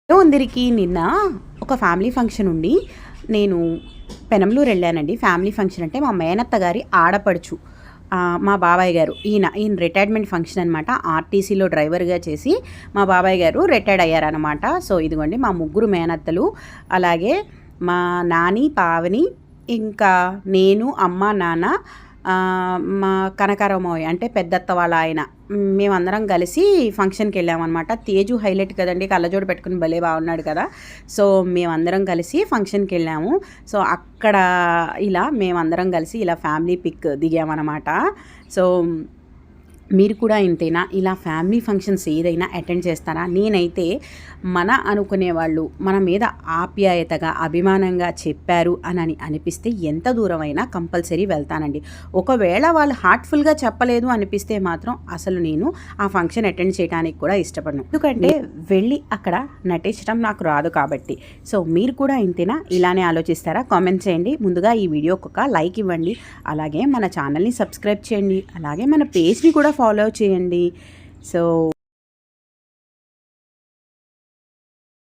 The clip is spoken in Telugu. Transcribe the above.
అందరికీ నిన్న ఒక ఫ్యామిలీ ఫంక్షన్ ఉండి నేను పెనంలూరు వెళ్ళానండి. ఫ్యామిలీ ఫంక్షన్ అంటే మా మేనత్త గారి ఆడపడుచు మా బాబాయ్ గారు ఈయన రిటైర్మెంట్ ఫంక్షన్ అనమాట. ఆర్టీసీలో డ్రైవర్గా చేసి మా బాబాయ్ గారు రిటైర్డ్ అయ్యారనమాట. సో ఇదిగోండి మా ముగ్గురు మేనత్తలు, అలాగే మా నాని, పావని, ఇంకా నేను, అమ్మ, నాన్న, మా కనకారామయ్య అంటే పెద్దత్త వాళ్ళ ఆయన, మేమందరం కలిసి ఫంక్షన్కి వెళ్ళామన్నమాట. తేజు హైలైట్ కదండి, కళ్ళజోడు పెట్టుకుని భలే బాగున్నాడు కదా. సో మేమందరం కలిసి ఫంక్షన్కి వెళ్ళాము. సో అక్కడ ఇలా మేమందరం కలిసి ఇలా ఫ్యామిలీ పిక్ దిగామన్నమాట. సో మీరు కూడా ఇంతేనా? ఇలా ఫ్యామిలీ ఫంక్షన్స్ ఏదైనా అటెండ్ చేస్తారా? నేనైతే మన అనుకునే వాళ్ళు మన మీద ఆప్యాయతగా అభిమానంగా చెప్పారు అని అనిపిస్తే ఎంత దూరమైనా కంపల్సరీ వెళ్తానండి. ఒకవేళ వాళ్ళు హార్ట్ఫుల్గా చెప్పలేదు అనిపిస్తే మాత్రం అసలు నేను ఆ ఫంక్షన్ అటెండ్ చేయడానికి కూడా ఇష్టపడను. ఎందుకంటే వెళ్ళి అక్కడ నటించడం నాకు రాదు కాబట్టి. సో మీరు కూడా ఇంతేనా? ఇలానే ఆలోచిస్తారా? కామెంట్ చేయండి. ముందుగా ఈ వీడియోకి ఒక లైక్ ఇవ్వండి, అలాగే మన ఛానల్ని సబ్స్క్రైబ్ చేయండి, అలాగే మన పేజ్ని కూడా ఫాలో చేయండి. సో